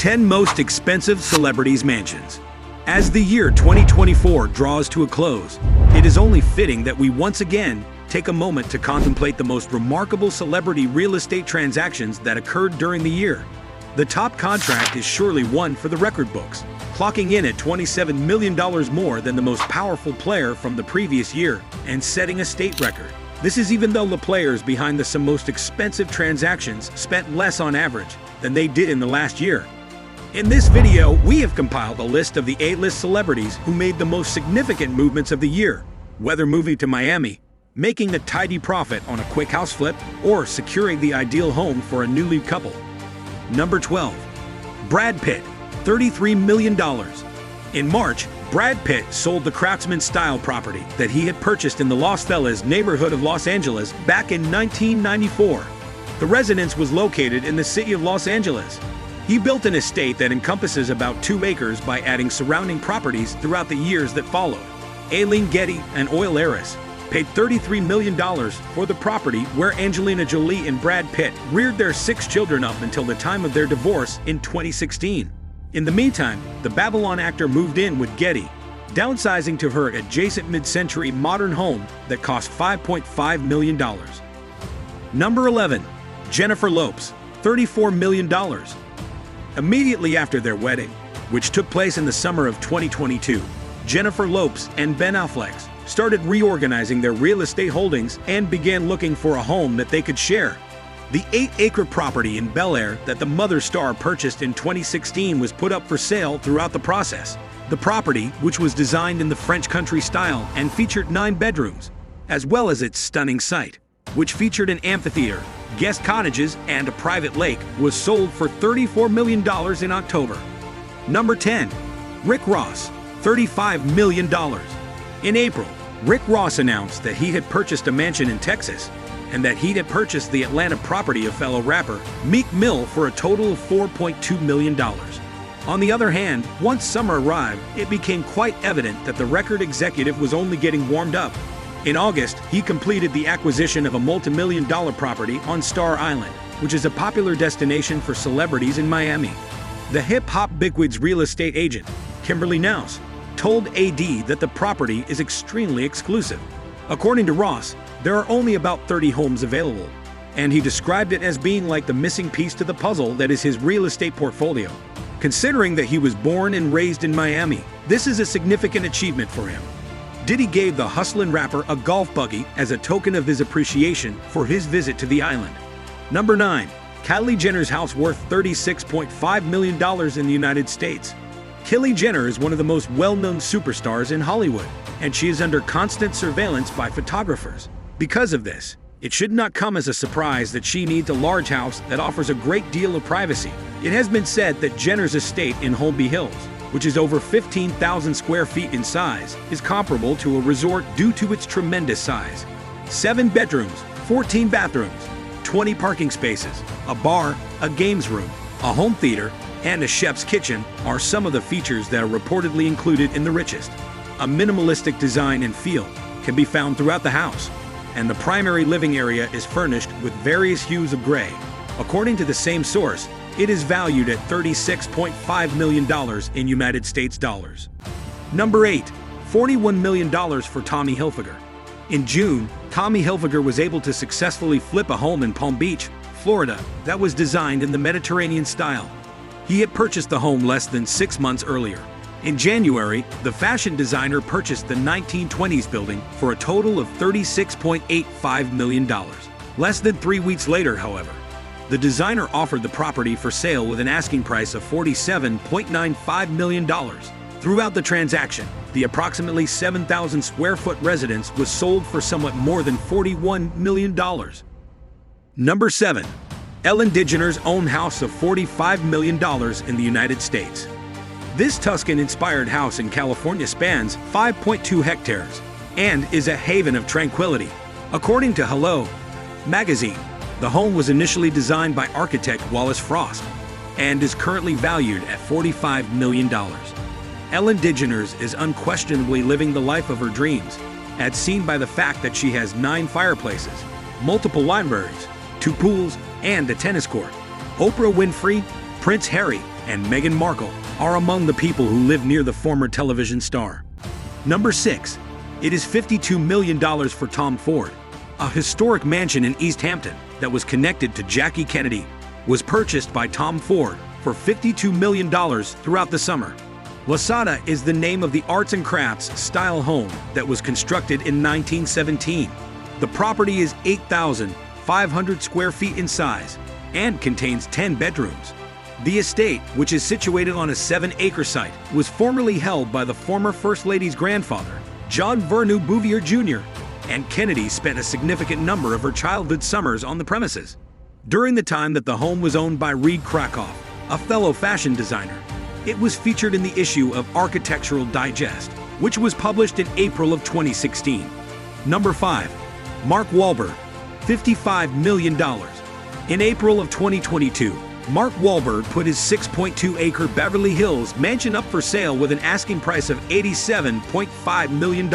10 Most Expensive Celebrities' Mansions. As the year 2024 draws to a close, it is only fitting that we once again take a moment to contemplate the most remarkable celebrity real estate transactions that occurred during the year. The top contract is surely one for the record books, clocking in at $27 million more than the most powerful player from the previous year and setting a state record. This is even though the players behind some most expensive transactions spent less on average than they did in the last year. In this video, we have compiled a list of the A-list celebrities who made the most significant movements of the year, whether moving to Miami, making a tidy profit on a quick house flip, or securing the ideal home for a newly couple. Number 12. Brad Pitt, $33 million. In March, Brad Pitt sold the Craftsman-style property that he had purchased in the Los Feliz neighborhood of Los Angeles back in 1994. The residence was located in the city of Los Angeles. He built an estate that encompasses about 2 acres by adding surrounding properties throughout the years that followed. Aileen Getty, an oil heiress, paid $33 million for the property where Angelina Jolie and Brad Pitt reared their 6 children up until the time of their divorce in 2016. In the meantime, the Babylon actor moved in with Getty, downsizing to her adjacent mid-century modern home that cost $5.5 million. Number 11. Jennifer Lopez, $34 million. Immediately after their wedding, which took place in the summer of 2022, Jennifer Lopez and Ben Affleck started reorganizing their real estate holdings and began looking for a home that they could share. The 8-acre property in Bel Air that the mother star purchased in 2016 was put up for sale throughout the process. The property, which was designed in the French country style and featured 9 bedrooms, as well as its stunning site, which featured an amphitheater, guest cottages, and a private lake, was sold for $34 million in October. Number 10. Rick Ross, $35 million. In April, Rick Ross announced that he had purchased a mansion in Texas and that he had purchased the Atlanta property of fellow rapper Meek Mill for a total of $4.2 million. On the other hand, once summer arrived, it became quite evident that the record executive was only getting warmed up. In August, he completed the acquisition of a multi-million-dollar property on Star Island, which is a popular destination for celebrities in Miami. The hip-hop bigwig's real estate agent, Kimberly Nouse, told AD that the property is extremely exclusive. According to Ross, there are only about 30 homes available, and he described it as being like the missing piece to the puzzle that is his real estate portfolio. Considering that he was born and raised in Miami, this is a significant achievement for him. Diddy gave the hustlin' rapper a golf buggy as a token of his appreciation for his visit to the island. Number 9. Kylie Jenner's house worth $36.5 million in the United States. Kylie Jenner is one of the most well-known superstars in Hollywood, and she is under constant surveillance by photographers. Because of this, it should not come as a surprise that she needs a large house that offers a great deal of privacy. It has been said that Jenner's estate in Holmby Hills, which is over 15,000 square feet in size, is comparable to a resort due to its tremendous size. 7 bedrooms, 14 bathrooms, 20 parking spaces, a bar, a games room, a home theater, and a chef's kitchen are some of the features that are reportedly included in the richest. A minimalistic design and feel can be found throughout the house, and the primary living area is furnished with various hues of gray. According to the same source, it is valued at $36.5 million in United States dollars. Number 8. $41 million for Tommy Hilfiger. In June, Tommy Hilfiger was able to successfully flip a home in Palm Beach, Florida, that was designed in the Mediterranean style. He had purchased the home less than 6 months earlier. In January, the fashion designer purchased the 1920s building for a total of $36.85 million. Less than 3 weeks later, however, the designer offered the property for sale with an asking price of $47.95 million. Throughout the transaction, the approximately 7,000 square foot residence was sold for somewhat more than $41 million. Number 7. Ellen DeGeneres' own house of $45 million in the United States. This Tuscan-inspired house in California spans 5.2 hectares and is a haven of tranquility. According to Hello magazine, the home was initially designed by architect Wallace Frost and is currently valued at $45 million. Ellen DeGeneres is unquestionably living the life of her dreams, as seen by the fact that she has 9 fireplaces, multiple libraries, 2 pools, and a tennis court. Oprah Winfrey, Prince Harry, and Meghan Markle are among the people who live near the former television star. Number 6. It is $52 million for Tom Ford. A historic mansion in East Hampton that was connected to Jackie Kennedy was purchased by Tom Ford for $52 million throughout the summer. Lasada is the name of the arts and crafts style home that was constructed in 1917. The property is 8,500 square feet in size and contains 10 bedrooms. The estate, which is situated on a 7-acre site, was formerly held by the former First Lady's grandfather, John Vernew Bouvier Jr., and Kennedy spent a significant number of her childhood summers on the premises. During the time that the home was owned by Reed Krakoff, a fellow fashion designer, it was featured in the issue of Architectural Digest, which was published in April of 2016. Number 5. Mark Wahlberg, $55 million. In April of 2022, Mark Wahlberg put his 6.2-acre Beverly Hills mansion up for sale with an asking price of $87.5 million.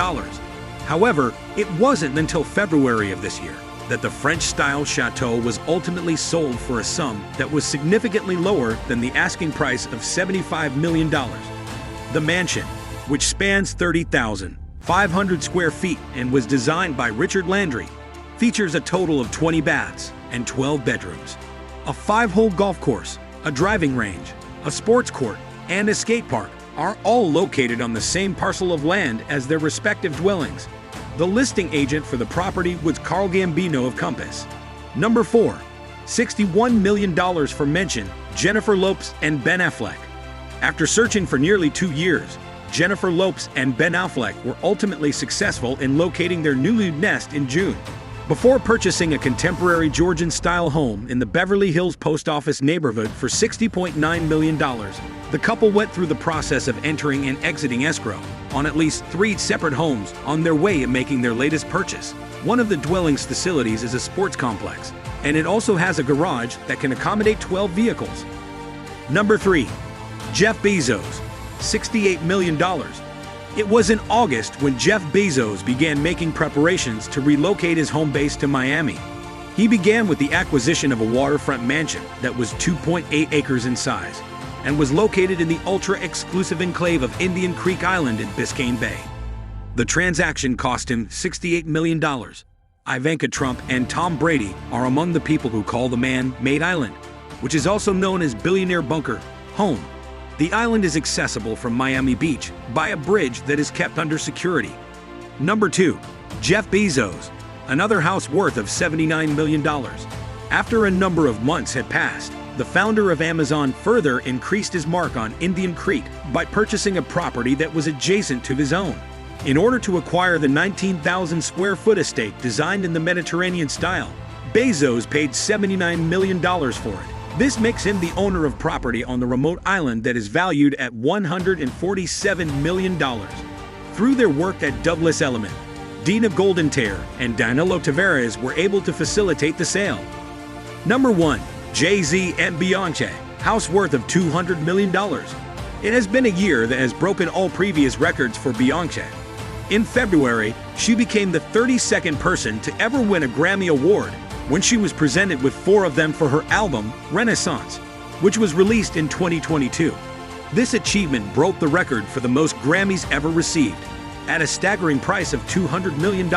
However, it wasn't until February of this year that the French-style chateau was ultimately sold for a sum that was significantly lower than the asking price of $75 million. The mansion, which spans 30,500 square feet and was designed by Richard Landry, features a total of 20 baths and 12 bedrooms, a 5-hole golf course, a driving range, a sports court, and a skate park are all located on the same parcel of land as their respective dwellings. The listing agent for the property was Carl Gambino of Compass. Number 4. $61 million for mention, Jennifer Lopez and Ben Affleck. After searching for nearly 2 years, Jennifer Lopez and Ben Affleck were ultimately successful in locating their newlywed nest in June. Before purchasing a contemporary Georgian-style home in the Beverly Hills post office neighborhood for $60.9 million, the couple went through the process of entering and exiting escrow on at least 3 separate homes on their way to making their latest purchase. One of the dwelling's facilities is a sports complex, and it also has a garage that can accommodate 12 vehicles. Number 3. Jeff Bezos, $68 million. It was in August when Jeff Bezos began making preparations to relocate his home base to Miami. He began with the acquisition of a waterfront mansion that was 2.8 acres in size and was located in the ultra-exclusive enclave of Indian Creek Island in Biscayne Bay. The transaction cost him $68 million. Ivanka Trump and Tom Brady are among the people who call the man-made island, which is also known as Billionaire Bunker, home. The island is accessible from Miami Beach by a bridge that is kept under security. Number 2. Jeff Bezos, another house worth of $79 million. After a number of months had passed, the founder of Amazon further increased his mark on Indian Creek by purchasing a property that was adjacent to his own. In order to acquire the 19,000 square foot estate designed in the Mediterranean style, Bezos paid $79 million for it. This makes him the owner of property on the remote island that is valued at $147 million. Through their work at Douglas Elliman, Dina Goldentear and Danilo Tavares were able to facilitate the sale. Number 1. Jay-Z and Beyoncé, house worth of $200 million. It has been a year that has broken all previous records for Beyoncé. In February, she became the 32nd person to ever win a Grammy Award when she was presented with 4 of them for her album, Renaissance, which was released in 2022. This achievement broke the record for the most Grammys ever received. At a staggering price of $200 million,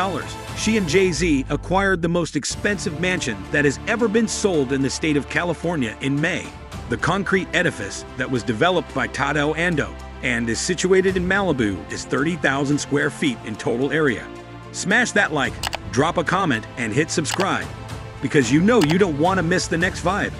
she and Jay-Z acquired the most expensive mansion that has ever been sold in the state of California in May. The concrete edifice that was developed by Tadao Ando and is situated in Malibu is 30,000 square feet in total area. Smash that like, drop a comment, and hit subscribe, because you know you don't want to miss the next vibe.